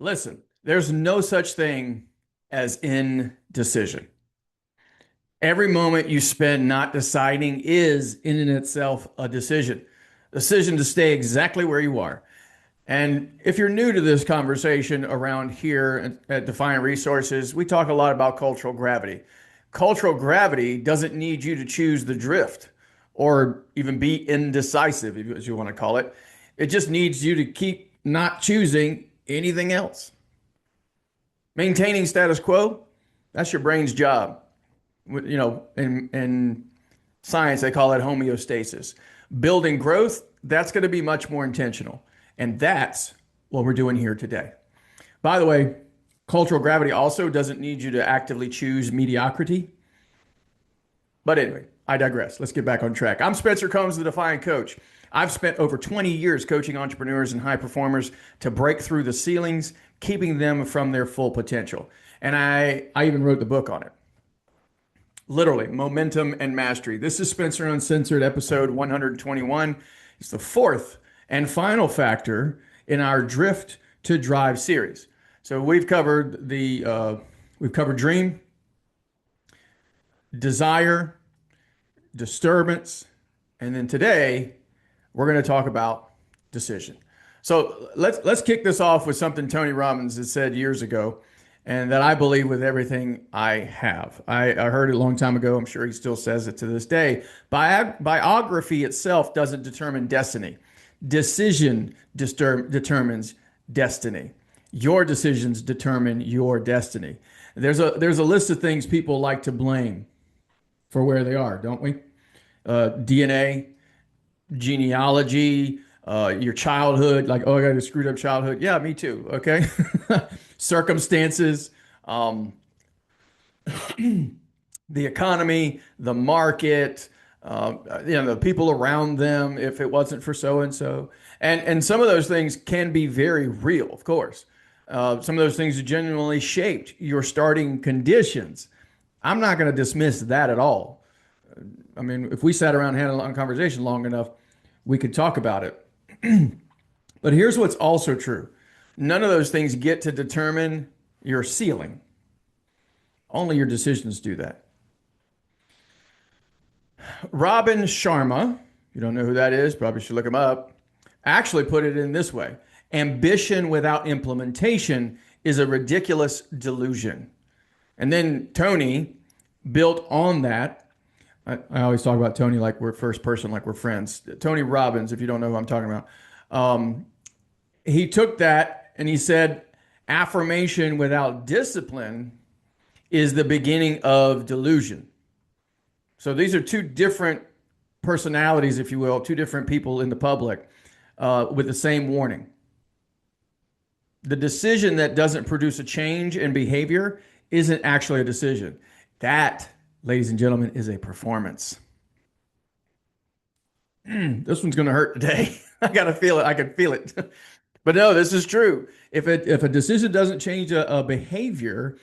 Listen, there's no such thing as indecision. Every moment you spend not deciding is in and itself a decision. Decision to stay exactly where you are. And if you're new to this conversation around here at Defiant Resources, we talk a lot about cultural gravity. Cultural gravity doesn't need you to choose the drift or even be indecisive, as you want to call it. It just needs you to keep not choosing anything else. Maintaining status quo, that's your brain's job. In science, they call it homeostasis. Building growth, that's going to be much more intentional. And that's what we're doing here today. By the way, cultural gravity also doesn't need you to actively choose mediocrity. But anyway, I digress. Let's get back on track. I'm Spencer Combs, the Defiant Coach. I've spent over 20 years coaching entrepreneurs and high performers to break through the ceilings, keeping them from their full potential. And I even wrote the book on it. Literally, momentum and mastery. This is Spencer Uncensored, episode 121. It's the fourth and final factor in our Drift to Drive series. So we've covered dream, desire, disturbance, and then today we're going to talk about decision. So let's kick this off with something Tony Robbins has said years ago, and that I believe with everything I have. I heard it a long time ago. I'm sure he still says it to this day. Biography itself doesn't determine destiny. Decision determines destiny. Your decisions determine your destiny. There's a list of things people like to blame for where they are, don't we? DNA, genealogy, your childhood, like, oh, I got a screwed up childhood. Yeah, me too. Okay. Circumstances, the economy, the market, the people around them, if it wasn't for so and so. And some of those things can be very real, of course. Some of those things genuinely shaped your starting conditions. I'm not going to dismiss that at all. I mean, if we sat around and had a long conversation long enough, we could talk about it. But here's what's also true. None of those things get to determine your ceiling. Only your decisions do that. Robin Sharma, you don't know who that is, probably should look him up, actually put it in this way. Ambition without implementation is a ridiculous delusion. And then Tony built on that. I always talk about Tony like we're first person, like we're friends. Tony Robbins, if you don't know who I'm talking about. He took that and he said, affirmation without discipline is the beginning of delusion. So these are two different personalities, if you will, two different people in the public with the same warning. The decision that doesn't produce a change in behavior isn't actually a decision. That, ladies and gentlemen, is a performance. This one's going to hurt today. I got to feel it. I can feel it. But no, this is true. If a decision doesn't change a behavior,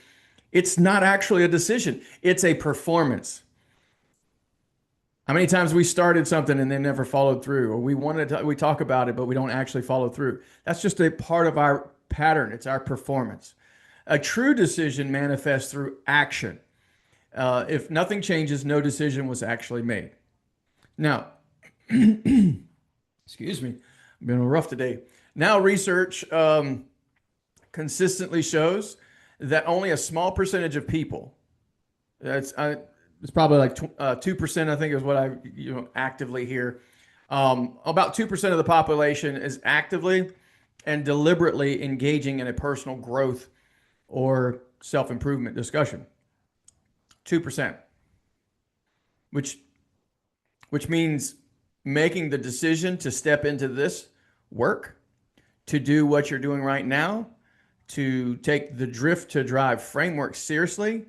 it's not actually a decision. It's a performance. How many times we started something and then never followed through, or we talk about it, but we don't actually follow through. That's just a part of our pattern. It's our performance. A true decision manifests through action. If nothing changes, no decision was actually made. Now, excuse me, I've been rough today. Now, research consistently shows that only a small percentage of people, it's probably like 2%, I think is what I actively hear. About 2% of the population is actively and deliberately engaging in a personal growth or self-improvement discussion. 2%, which means making the decision to step into this work, to do what you're doing right now, to take the drift to drive framework seriously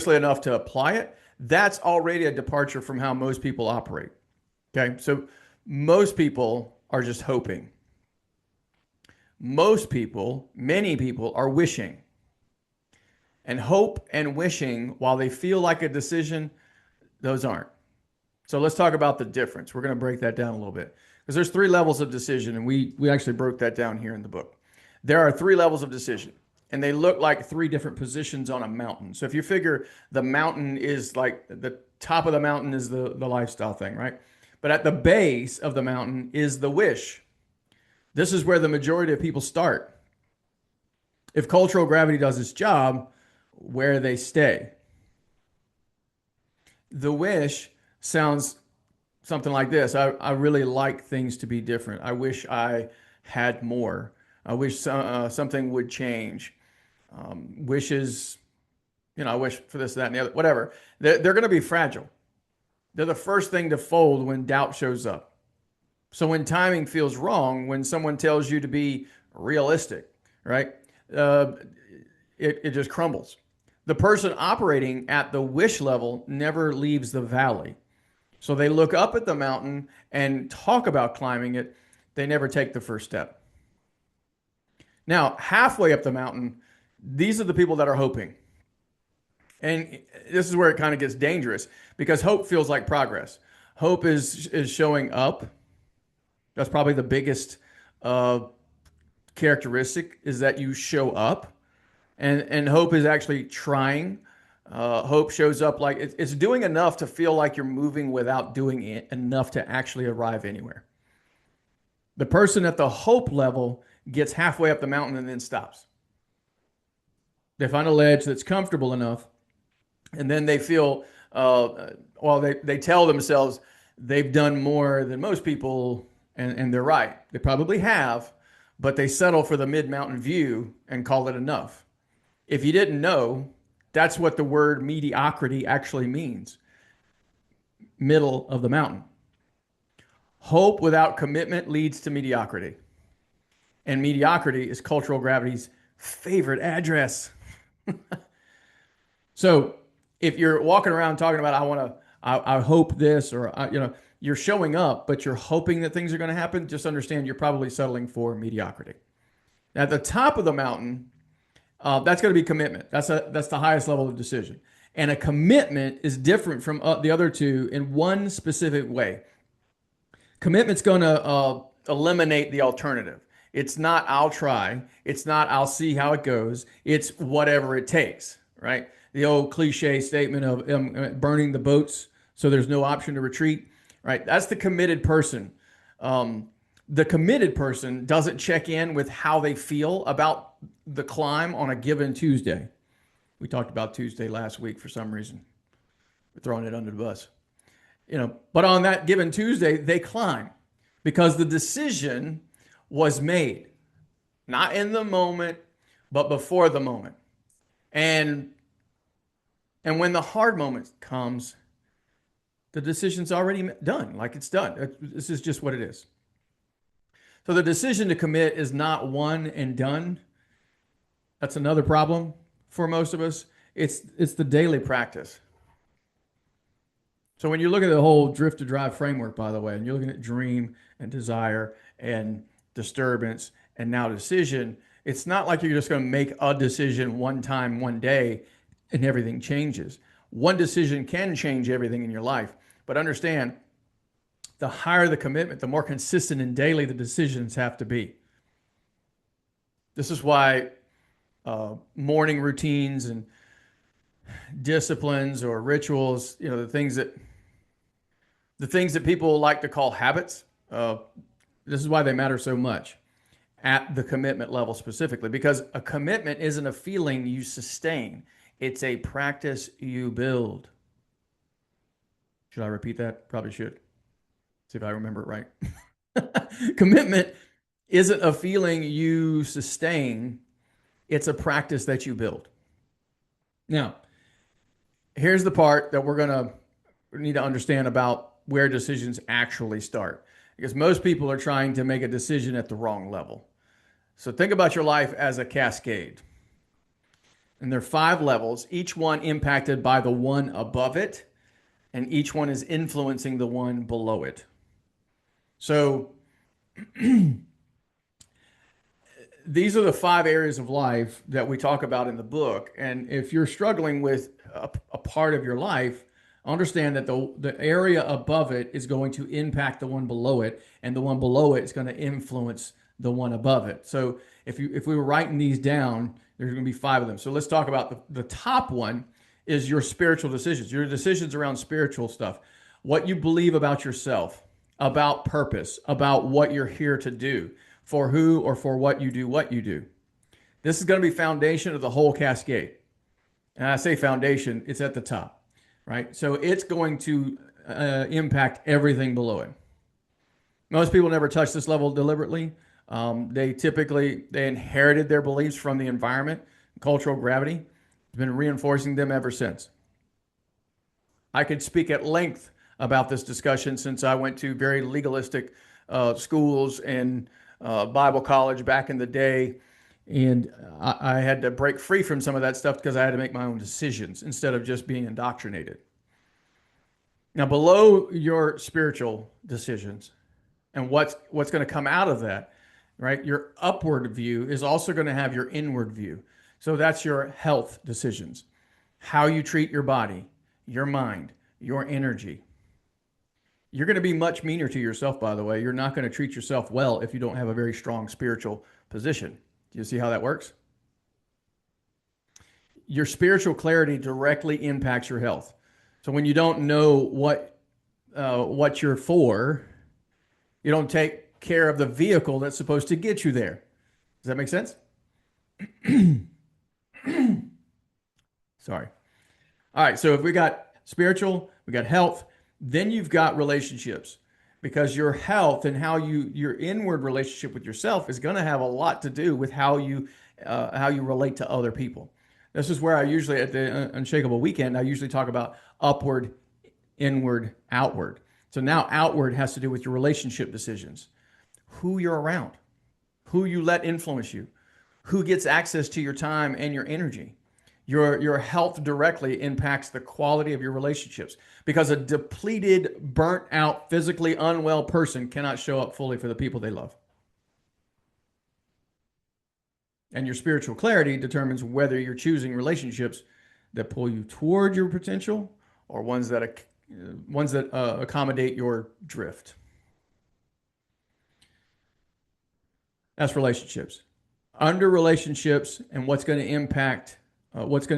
enough to apply it. That's already a departure from how most people operate. Okay. So most people are just hoping. Many people are wishing. And hope and wishing, while they feel like a decision, those aren't. So let's talk about the difference. We're going to break that down a little bit because there's three levels of decision, and we actually broke that down here in the book. There are three levels of decision, and they look like three different positions on a mountain. So if you figure the mountain is like the top of the mountain is the lifestyle thing, right? But at the base of the mountain is the wish. This is where the majority of people start. If cultural gravity does its job, where they stay. The wish sounds something like this. I really like things to be different. I wish I had more. I wish something would change. Wishes, I wish for this, that, and the other, whatever. They're going to be fragile. They're the first thing to fold when doubt shows up. So when timing feels wrong, when someone tells you to be realistic, right? It just crumbles. The person operating at the wish level never leaves the valley. So they look up at the mountain and talk about climbing it. They never take the first step. Now, halfway up the mountain, these are the people that are hoping. And this is where it kind of gets dangerous because hope feels like progress. Hope is showing up. That's probably the biggest characteristic, is that you show up. And hope is actually trying. Hope shows up like it's doing enough to feel like you're moving without doing enough to actually arrive anywhere. The person at the hope level gets halfway up the mountain and then stops. They find a ledge that's comfortable enough, and then they feel, they tell themselves they've done more than most people, and they're right. They probably have, but they settle for the mid-mountain view and call it enough. If you didn't know, that's what the word mediocrity actually means. Middle of the mountain. Hope without commitment leads to mediocrity. And mediocrity is cultural gravity's favorite address. So if you're walking around talking about, I hope this, or, you're showing up, but you're hoping that things are going to happen, just understand you're probably settling for mediocrity. At the top of the mountain, that's going to be commitment. That's the highest level of decision. And a commitment is different from the other two in one specific way. Commitment's going to eliminate the alternative. It's not I'll try. It's not I'll see how it goes. It's whatever it takes, right? The old cliche statement of burning the boats so there's no option to retreat, right? That's the committed person. The committed person doesn't check in with how they feel about the climb on a given Tuesday. We talked about Tuesday last week for some reason. We're throwing it under the bus. But on that given Tuesday, they climb because the decision was made. Not in the moment, but before the moment. And when the hard moment comes, the decision's already done. Like it's done. This is just what it is. So the decision to commit is not one and done. That's another problem for most of us. It's the daily practice. So when you look at the whole drift to drive framework, by the way, and you're looking at dream and desire and disturbance and now decision, it's not like you're just going to make a decision one time, one day, and everything changes. One decision can change everything in your life. But understand, the higher the commitment, the more consistent and daily the decisions have to be. This is why morning routines and disciplines or rituals, the things that people like to call habits, this is why they matter so much at the commitment level specifically, because a commitment isn't a feeling you sustain. It's a practice you build. Should I repeat that? Probably should. See if I remember it right. Commitment isn't a feeling you sustain. It's a practice that you build. Now, here's the part that we're going to need to understand about where decisions actually start. Because most people are trying to make a decision at the wrong level. So think about your life as a cascade. And there are 5 levels, each one impacted by the one above it, and each one is influencing the one below it. So these are the 5 areas of life that we talk about in the book. And if you're struggling with a part of your life, Understand that the area above it is going to impact the one below it, and the one below it is going to influence the one above it. So if we were writing these down, there's going to be five of them. So let's talk about the top one is your spiritual decisions, your decisions around spiritual stuff, what you believe about yourself, about purpose, about what you're here to do, for who or for what you do what you do. This is going to be foundation of the whole cascade. And I say foundation, it's at the top, right? So it's going to impact everything below it. Most people never touch this level deliberately. They inherited their beliefs from the environment, cultural gravity. It's been reinforcing them ever since. I could speak at length about this discussion since I went to very legalistic schools and Bible college back in the day. And I had to break free from some of that stuff because I had to make my own decisions instead of just being indoctrinated. Now, below your spiritual decisions and what's going to come out of that, right? Your upward view is also going to have your inward view. So that's your health decisions, how you treat your body, your mind, your energy. You're going to be much meaner to yourself, by the way. You're not going to treat yourself well if you don't have a very strong spiritual position. Do you see how that works? Your spiritual clarity directly impacts your health. So when you don't know what you're for, you don't take care of the vehicle that's supposed to get you there. Does that make sense? Sorry. All right. So if we got spiritual, we got health, then you've got relationships, because your health and your inward relationship with yourself is going to have a lot to do with how you relate to other people. This is where I usually, at the Unshakable Weekend, I usually talk about upward, inward, outward. So now outward has to do with your relationship decisions, who you're around, who you let influence you, who gets access to your time and your energy. Your health directly impacts the quality of your relationships, because a depleted, burnt out, physically unwell person cannot show up fully for the people they love. And your spiritual clarity determines whether you're choosing relationships that pull you toward your potential or ones that accommodate your drift. That's relationships. Under relationships, and what's going to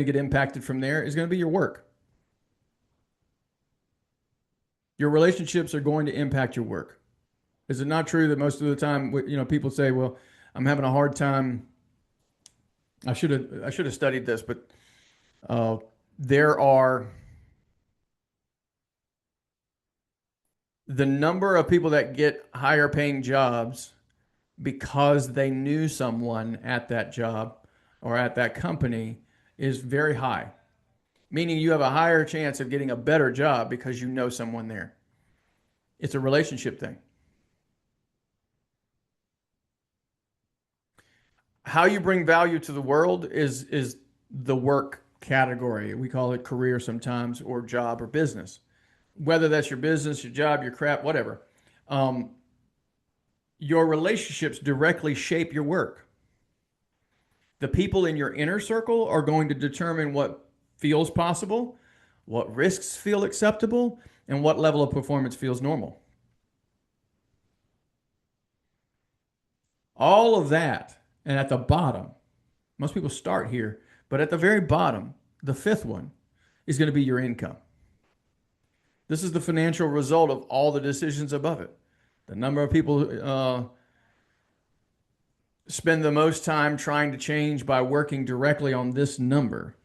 get impacted from there is going to be your work. Your relationships are going to impact your work. Is it not true that most of the time, people say, "Well, I'm having a hard time." I should have studied this, but there are the number of people that get higher paying jobs because they knew someone at that job or at that company is very high, meaning you have a higher chance of getting a better job because you know someone there. It's a relationship thing. How you bring value to the world is the work category. We call it career sometimes, or job, or business. Whether that's your business, your job, your crap, whatever. Your relationships directly shape your work. The people in your inner circle are going to determine what feels possible, what risks feel acceptable, and what level of performance feels normal. All of that, and at the bottom, most people start here, but at the very bottom, the fifth one, is going to be your income. This is the financial result of all the decisions above it. The number of people spend the most time trying to change by working directly on this number,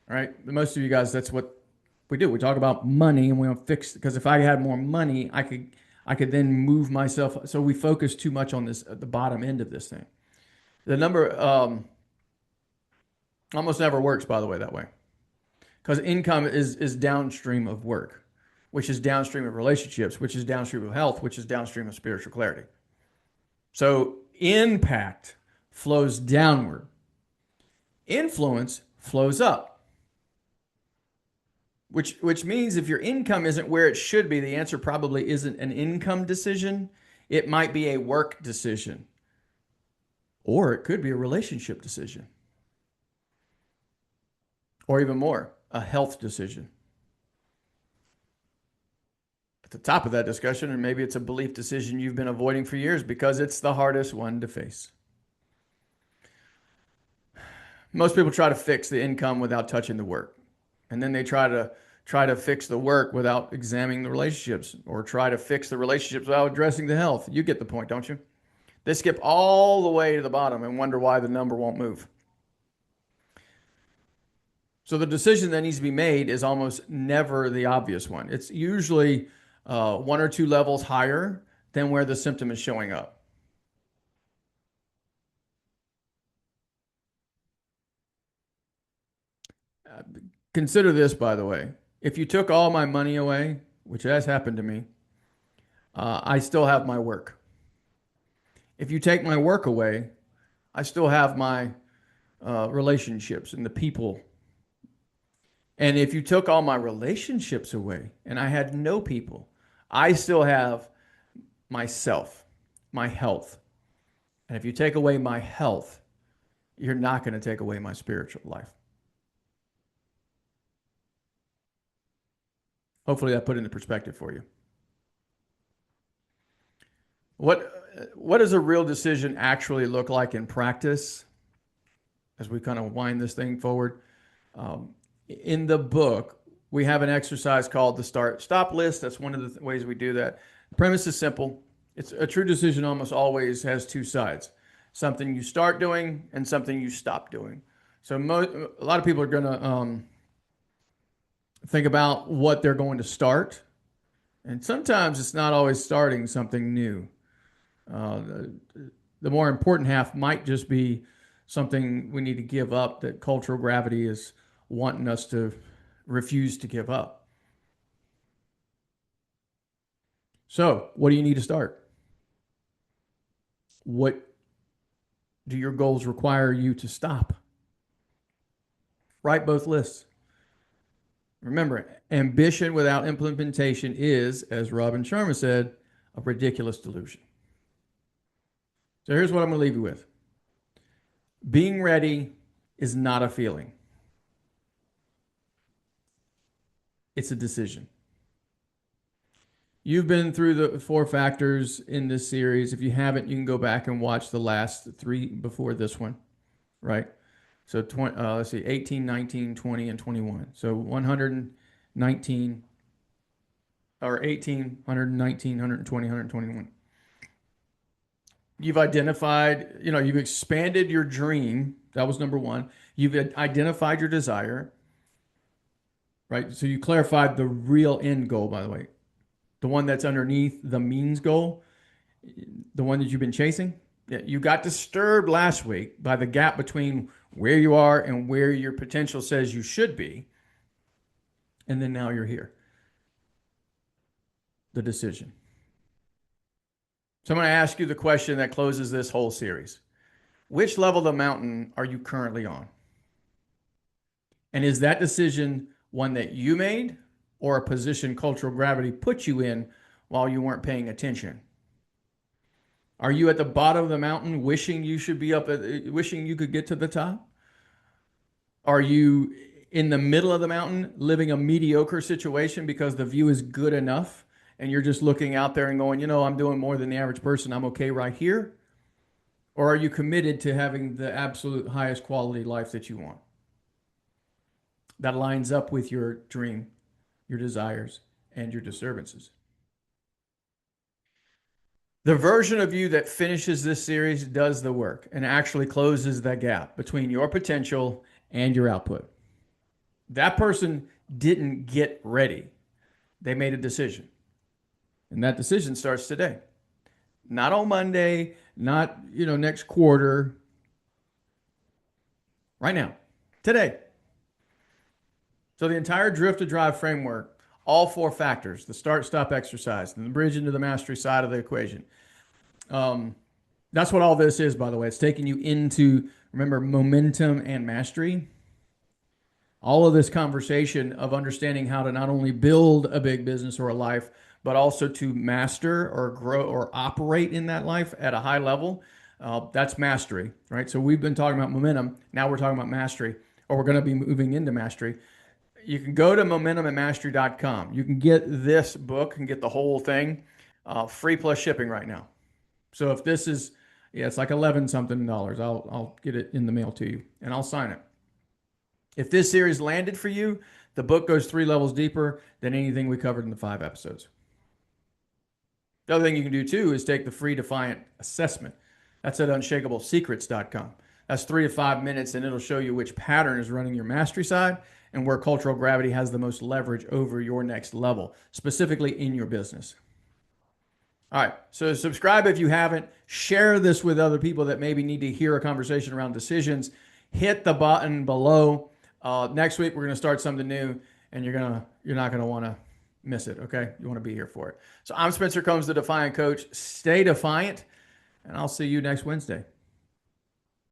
right? Most of you guys, that's what we do. We talk about money, and we don't fix, because if I had more money, I could then move myself. So we focus too much on this at the bottom end of this thing. The number almost never works, by the way, that way, because income is downstream of work, which is downstream of relationships, which is downstream of health, which is downstream of spiritual clarity. So impact flows downward. Influence flows up. Which means if your income isn't where it should be, the answer probably isn't an income decision. It might be a work decision. Or it could be a relationship decision. Or even more, a health decision. the top of that discussion, or maybe it's a belief decision you've been avoiding for years because it's the hardest one to face. Most people try to fix the income without touching the work. And then they try to fix the work without examining the relationships, or try to fix the relationships without addressing the health. You get the point, don't you? They skip all the way to the bottom and wonder why the number won't move. So the decision that needs to be made is almost never the obvious one. It's usually one or two levels higher than where the symptom is showing up. Consider this, by the way. If you took all my money away, which has happened to me, I still have my work. If you take my work away, I still have my relationships and the people. And if you took all my relationships away and I had no people, I still have myself, my health. And if you take away my health, you're not going to take away my spiritual life. Hopefully that put it into perspective for you. What does a real decision actually look like in practice as we kind of wind this thing forward? In the book, we have an exercise called the start-stop list. That's one of the ways we do that. The premise is simple. It's a true decision almost always has two sides. Something you start doing and something you stop doing. So a lot of people are going to think about what they're going to start. And sometimes it's not always starting something new. The more important half might just be something we need to give up that cultural gravity is wanting us to refuse to give up. So, what do you need to start? What do your goals require you to stop? Write both lists. Remember, ambition without implementation is, as Robin Sharma said, a ridiculous delusion. So here's what I'm going to leave you with. Being ready is not a feeling. It's a decision. You've been through the 4 factors in this series. If you haven't, you can go back and watch the last 3 before this one, right? So let's see, 18, 19, 20, and 21. So 119, or 18, 119, 120, 121. You've identified, you've expanded your dream. That was number 1. You've identified your desire, right? So you clarified the real end goal, by the way. The one that's underneath the means goal, the one that you've been chasing. Yeah, you got disturbed last week by the gap between where you are and where your potential says you should be. And then now you're here. The decision. So I'm going to ask you the question that closes this whole series. Which level of the mountain are you currently on? And is that decision one that you made, or a position cultural gravity put you in while you weren't paying attention? Are you at the bottom of the mountain wishing you should be wishing you could get to the top? Are you in the middle of the mountain living a mediocre situation because the view is good enough and you're just looking out there and going, I'm doing more than the average person, I'm okay right here? Or are you committed to having the absolute highest quality life that you want? That lines up with your dream, your desires, and your disturbances. The version of you that finishes this series does the work and actually closes that gap between your potential and your output. That person didn't get ready. They made a decision. And that decision starts today. Not on Monday, not, next quarter. Right now. Today. So the entire drift to drive framework, all 4 factors, the start-stop exercise, and the bridge into the mastery side of the equation. That's what all this is, by the way. It's taking you into, remember, momentum and mastery. All of this conversation of understanding how to not only build a big business or a life, but also to master or grow or operate in that life at a high level. That's mastery, right? So we've been talking about momentum. Now we're talking about mastery, or we're going to be moving into mastery. You can go to momentumandmastery.com. You can get this book and get the whole thing free plus shipping right now. So if this is, yeah, it's like 11 something dollars. I'll get it in the mail to you and I'll sign it. If this series landed for you, the book goes 3 levels deeper than anything we covered in the 5 episodes. The other thing you can do too is take the free Defiant assessment. That's at unshakablesecrets.com. That's 3 to 5 minutes, and it'll show you which pattern is running your mastery side and where cultural gravity has the most leverage over your next level, specifically in your business. All right, so subscribe if you haven't. Share this with other people that maybe need to hear a conversation around decisions. Hit the button below. Next week we're going to start something new, and you're not gonna want to miss it. Okay, you want to be here for it. So I'm Spencer Combs, the Defiant Coach. Stay defiant, and I'll see you next Wednesday.